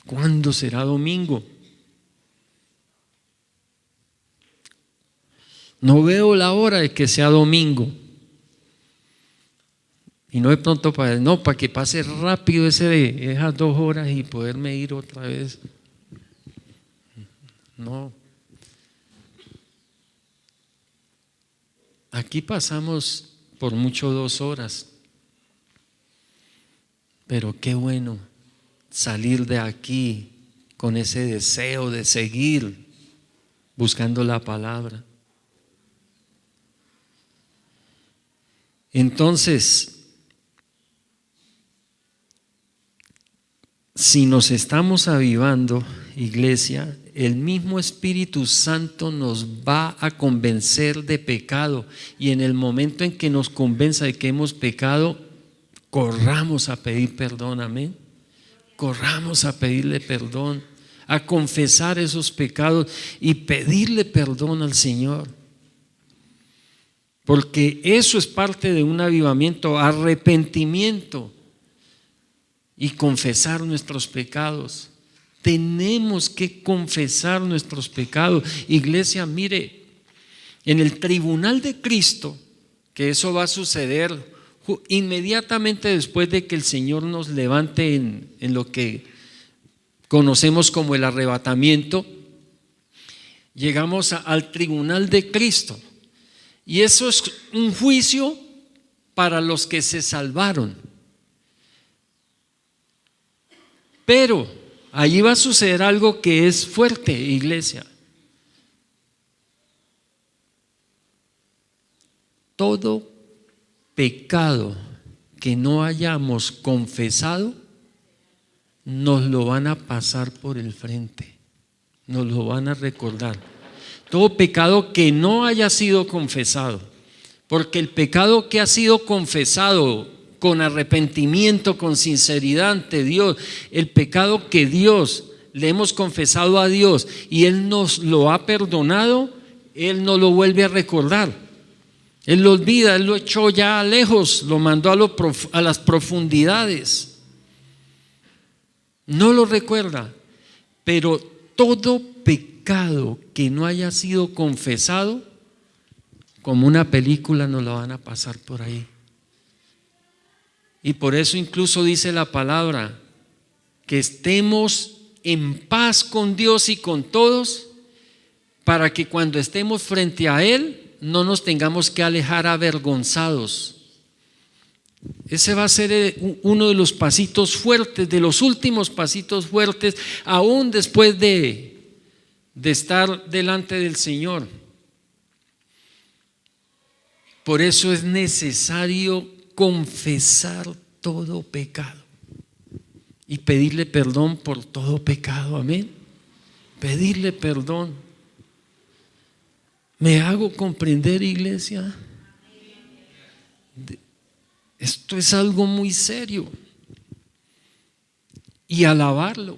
¿Cuándo será domingo? No veo la hora de que sea domingo. Y no de pronto para que pase rápido esas 2 horas y poderme ir otra vez. No. Aquí pasamos por mucho 2 horas. Pero qué bueno salir de aquí con ese deseo de seguir buscando la palabra. Entonces, si nos estamos avivando, iglesia, el mismo Espíritu Santo nos va a convencer de pecado, y en el momento en que nos convenza de que hemos pecado, corramos a pedir perdón, amén. Corramos a pedirle perdón, a confesar esos pecados y pedirle perdón al Señor, porque eso es parte de un avivamiento, arrepentimiento y confesar nuestros pecados. Tenemos que confesar nuestros pecados. Iglesia, mire, en el tribunal de Cristo, que eso va a suceder inmediatamente después de que el Señor nos levante en lo que conocemos como el arrebatamiento, llegamos al tribunal de Cristo, y eso es un juicio para los que se salvaron. Pero allí va a suceder algo que es fuerte, iglesia. Todo pecado que no hayamos confesado, nos lo van a pasar por el frente, nos lo van a recordar. Todo pecado que no haya sido confesado, porque el pecado que ha sido confesado con arrepentimiento, con sinceridad ante Dios, el pecado que Dios le hemos confesado a Dios y Él nos lo ha perdonado, Él no lo vuelve a recordar. Él lo olvida, Él lo echó ya lejos, lo mandó a las profundidades. No lo recuerda. Pero todo pecado que no haya sido confesado, como una película nos lo van a pasar por ahí. Y por eso incluso dice la palabra, que estemos en paz con Dios y con todos, para que cuando estemos frente a Él, no nos tengamos que alejar avergonzados. Ese va a ser uno de los pasitos fuertes, de los últimos pasitos fuertes, aún después de estar delante del Señor. Por eso es necesario confesar todo pecado y pedirle perdón por todo pecado, amén. Pedirle perdón. ¿Me hago comprender, iglesia? Esto es algo muy serio. Y alabarlo.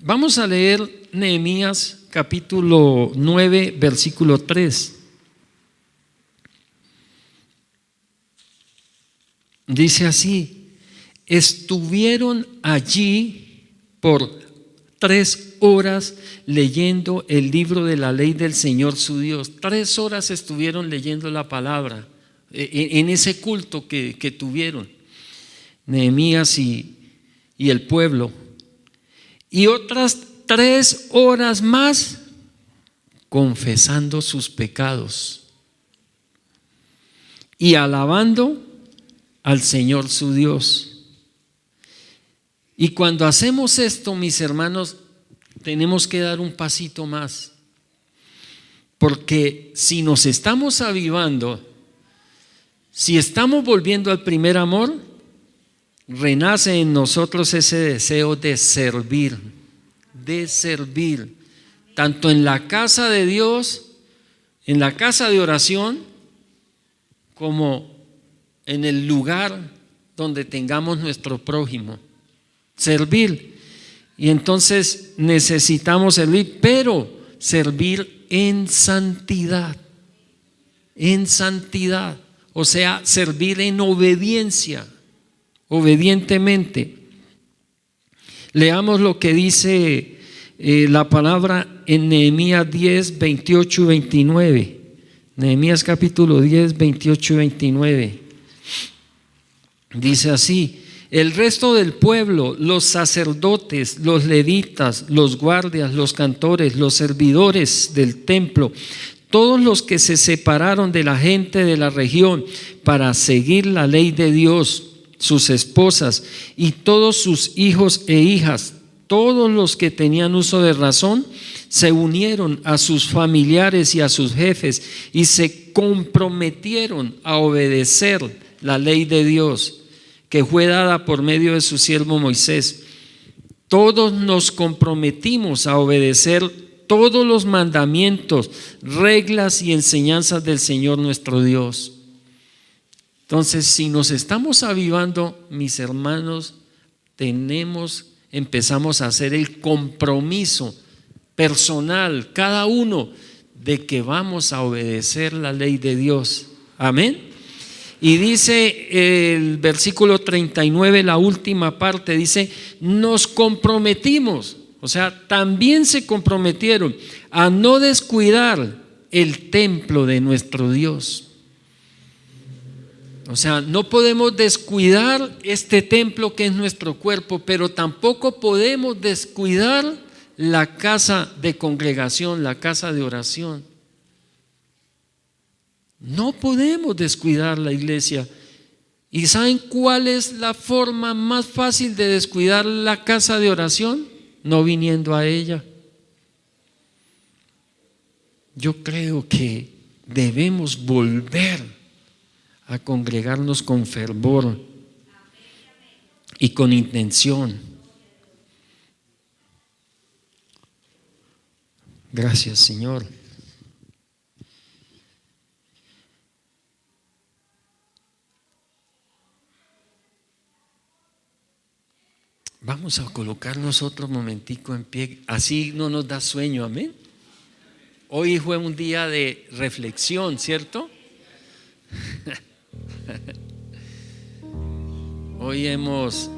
Vamos a leer Nehemías capítulo 9, versículo 3. Dice así: estuvieron allí por 3 horas leyendo el libro de la ley del Señor su Dios. 3 horas estuvieron leyendo la palabra en ese culto que tuvieron Nehemías y el pueblo. Y otras 3 horas más confesando sus pecados y alabando al Señor su Dios. Y cuando hacemos esto, mis hermanos, tenemos que dar un pasito más, porque si nos estamos avivando, si estamos volviendo al primer amor, renace en nosotros ese deseo de servir, tanto en la casa de Dios, en la casa de oración, como en el lugar donde tengamos nuestro prójimo. Servir. Y entonces necesitamos servir, pero servir en santidad, o sea, servir en obediencia, obedientemente. Leamos lo que dice la palabra en Nehemías 10, 28 y 29. Nehemías capítulo 10, 28 y 29. Dice así: el resto del pueblo, los sacerdotes, los levitas, los guardias, los cantores, los servidores del templo, todos los que se separaron de la gente de la región para seguir la ley de Dios, sus esposas y todos sus hijos e hijas, todos los que tenían uso de razón, se unieron a sus familiares y a sus jefes y se comprometieron a obedecer la ley de Dios que fue dada por medio de su siervo Moisés, todos nos comprometimos a obedecer todos los mandamientos, reglas y enseñanzas del Señor nuestro Dios. Entonces, si nos estamos avivando, mis hermanos, empezamos a hacer el compromiso personal, cada uno, de que vamos a obedecer la ley de Dios. Amén. Y dice el versículo 39, la última parte, dice: nos comprometimos, o sea, también se comprometieron a no descuidar el templo de nuestro Dios. O sea, no podemos descuidar este templo que es nuestro cuerpo, pero tampoco podemos descuidar la casa de congregación, la casa de oración. No podemos descuidar la iglesia. ¿Y saben cuál es la forma más fácil de descuidar la casa de oración? No viniendo a ella. Yo creo que debemos volver a congregarnos con fervor y con intención. Gracias, Señor. Vamos a colocarnos otro momentico en pie, así no nos da sueño, amén. Hoy fue un día de reflexión, ¿cierto? Hoy hemos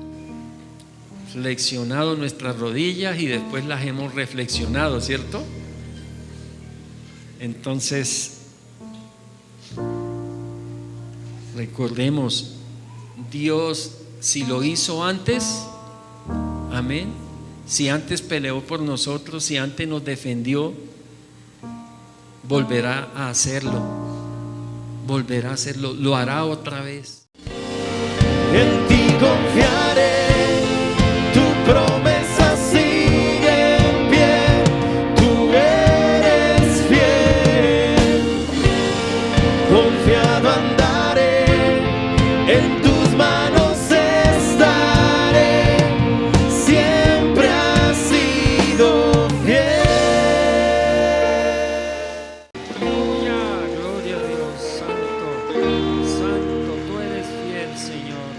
flexionado nuestras rodillas y después las hemos reflexionado, ¿cierto? Entonces, recordemos, Dios, si lo hizo antes, amén, si antes peleó por nosotros, si antes nos defendió, volverá a hacerlo. Volverá a hacerlo, lo hará otra vez. En ti confiaré, tu promesa sigue en pie, tú eres fiel. Confiado andaré, en tus manos estaré, siempre has sido fiel. Gloria a Dios, santo, tú eres fiel, Señor.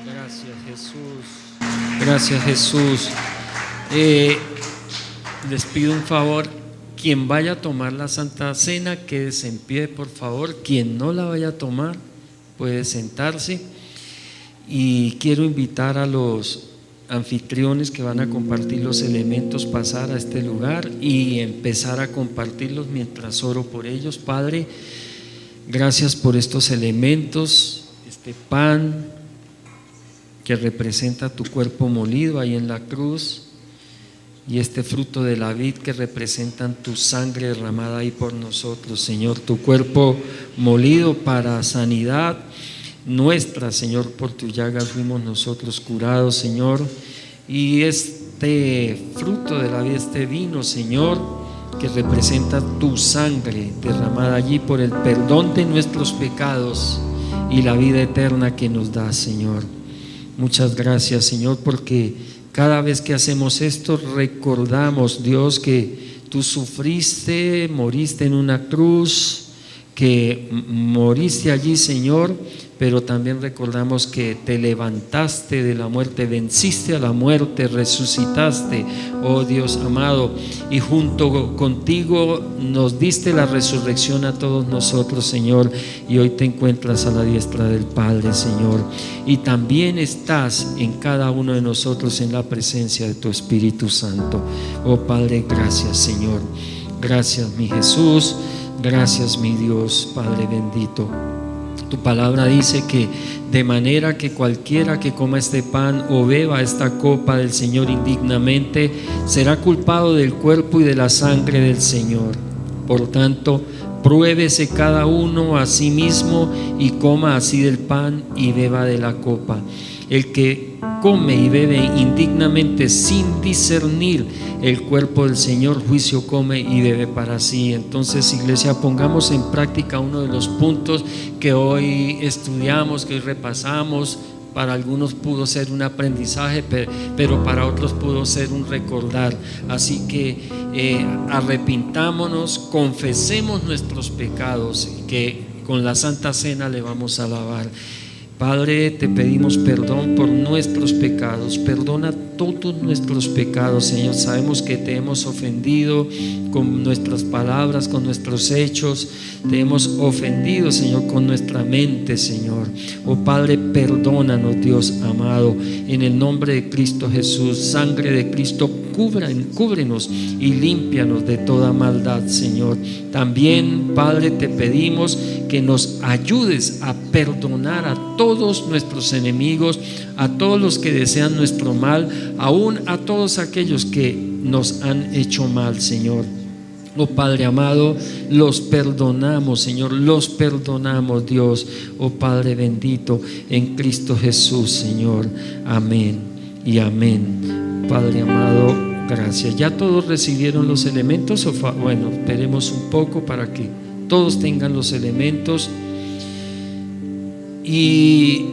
Gracias, Jesús. Gracias, Jesús. Les pido un favor, quien vaya a tomar la Santa Cena, quédese en pie, por favor. Quien no la vaya a tomar, puede sentarse. Y quiero invitar a los anfitriones que van a compartir los elementos, pasar a este lugar y empezar a compartirlos mientras oro por ellos. Padre, gracias por estos elementos, este pan que representa tu cuerpo molido ahí en la cruz, y este fruto de la vid que representan tu sangre derramada ahí por nosotros, Señor, tu cuerpo molido para sanidad nuestra, Señor, por tus llagas fuimos nosotros curados, Señor, y este fruto de la vid, este vino, Señor, que representa tu sangre derramada allí por el perdón de nuestros pecados y la vida eterna que nos da, Señor. Muchas gracias, Señor, porque cada vez que hacemos esto recordamos, Dios, que tú sufriste, moriste en una cruz, que moriste allí, Señor, pero también recordamos que te levantaste de la muerte, venciste a la muerte, resucitaste, oh Dios amado, y junto contigo nos diste la resurrección a todos nosotros, Señor, y hoy te encuentras a la diestra del Padre, Señor, y también estás en cada uno de nosotros en la presencia de tu Espíritu Santo. Oh Padre, gracias, Señor, gracias, mi Jesús, gracias, mi Dios, Padre bendito. Tu palabra dice que de manera que cualquiera que coma este pan o beba esta copa del Señor indignamente será culpado del cuerpo y de la sangre del Señor. Por tanto, pruébese cada uno a sí mismo y coma así del pan y beba de la copa. El que come y bebe indignamente sin discernir el cuerpo del Señor, juicio come y bebe para sí. Entonces, iglesia, pongamos en práctica uno de los puntos que hoy estudiamos, que hoy repasamos. Para algunos pudo ser un aprendizaje, pero para otros pudo ser un recordar. Así que arrepintámonos, confesemos nuestros pecados, que con la Santa Cena le vamos a alabar. Padre, te pedimos perdón por nuestros pecados. Perdona todos nuestros pecados, Señor. Sabemos que te hemos ofendido con nuestras palabras, con nuestros hechos. Te hemos ofendido, Señor, con nuestra mente, Señor. Oh Padre, perdónanos, Dios amado. En el nombre de Cristo Jesús, sangre de Cristo, cúbrenos y límpianos de toda maldad, Señor. También, Padre, te pedimos que nos ayudes a perdonar a todos nuestros enemigos, a todos los que desean nuestro mal, aún a todos aquellos que nos han hecho mal, Señor. Oh Padre amado, los perdonamos, Señor, los perdonamos, Dios. Oh Padre bendito, en Cristo Jesús, Señor. Amén y amén. Padre amado, gracias. ¿Ya todos recibieron los elementos? Bueno, esperemos un poco para que todos tengan los elementos. Y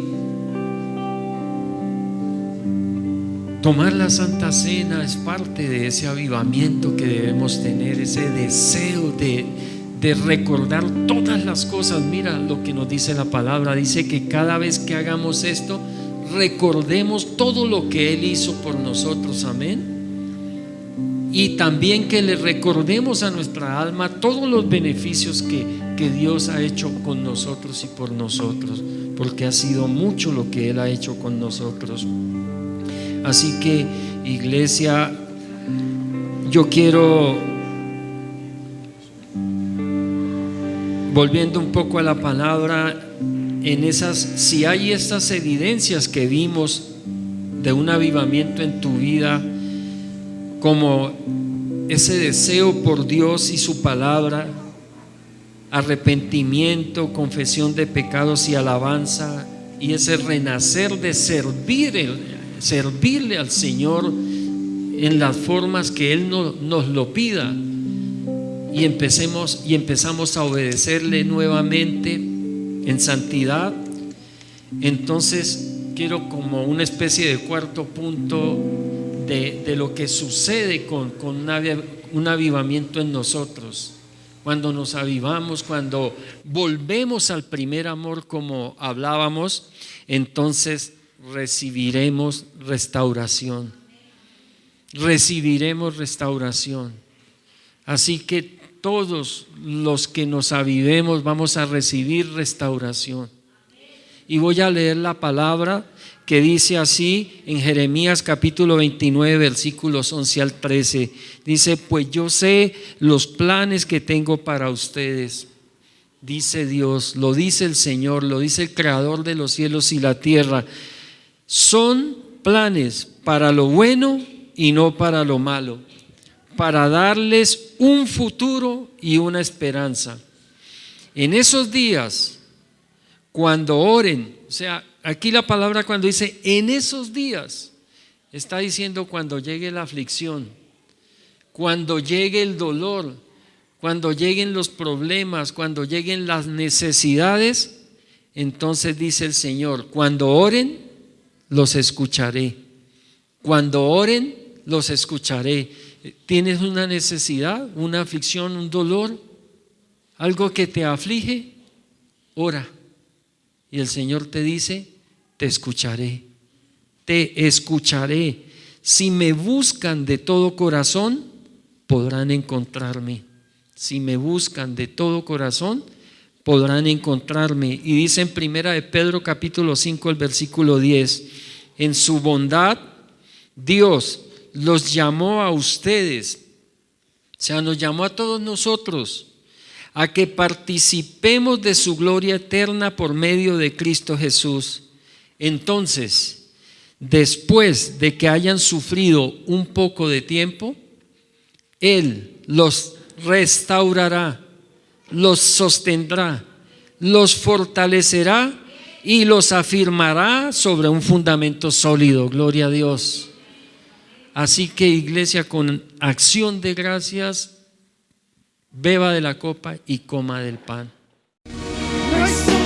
tomar la Santa Cena es parte de ese avivamiento que debemos tener, ese deseo de recordar todas las cosas. Mira lo que nos dice la palabra, dice que cada vez que hagamos esto, recordemos todo lo que Él hizo por nosotros, amén. Y también que le recordemos a nuestra alma todos los beneficios que Dios ha hecho con nosotros y por nosotros, porque ha sido mucho lo que Él ha hecho con nosotros. Así que, iglesia, yo quiero, volviendo un poco a la palabra, si hay estas evidencias que vimos de un avivamiento en tu vida, como ese deseo por Dios y su palabra, arrepentimiento, confesión de pecados y alabanza, y ese renacer de servirle al Señor en las formas que Él nos lo pida, y empezamos a obedecerle nuevamente en santidad. Entonces quiero, como una especie de cuarto punto de lo que sucede con un avivamiento en nosotros, cuando nos avivamos, cuando volvemos al primer amor, como hablábamos, entonces recibiremos restauración. Recibiremos restauración. Así que todos los que nos avivemos vamos a recibir restauración. Y voy a leer la palabra que dice así en Jeremías capítulo 29, versículos 11 al 13. Dice: pues yo sé los planes que tengo para ustedes, dice Dios, lo dice el Señor, lo dice el Creador de los cielos y la tierra. Son planes para lo bueno y no para lo malo, para darles un futuro y una esperanza. En esos días, cuando oren, o sea, aquí la palabra cuando dice en esos días, está diciendo cuando llegue la aflicción, cuando llegue el dolor, cuando lleguen los problemas, cuando lleguen las necesidades. Entonces dice el Señor: cuando oren, los escucharé. Cuando oren, los escucharé. ¿Tienes una necesidad, una aflicción, un dolor, algo que te aflige? Ora. Y el Señor te dice: te escucharé, te escucharé. Si me buscan de todo corazón, podrán encontrarme. Si me buscan de todo corazón, podrán encontrarme. Y dice en Primera de Pedro capítulo 5, el versículo 10: en su bondad Dios los llamó a ustedes, o sea, nos llamó a todos nosotros, a que participemos de su gloria eterna por medio de Cristo Jesús. Entonces, después de que hayan sufrido un poco de tiempo, Él los restaurará, los sostendrá, los fortalecerá y los afirmará sobre un fundamento sólido. Gloria a Dios. Así que, iglesia, con acción de gracias, beba de la copa y coma del pan. No es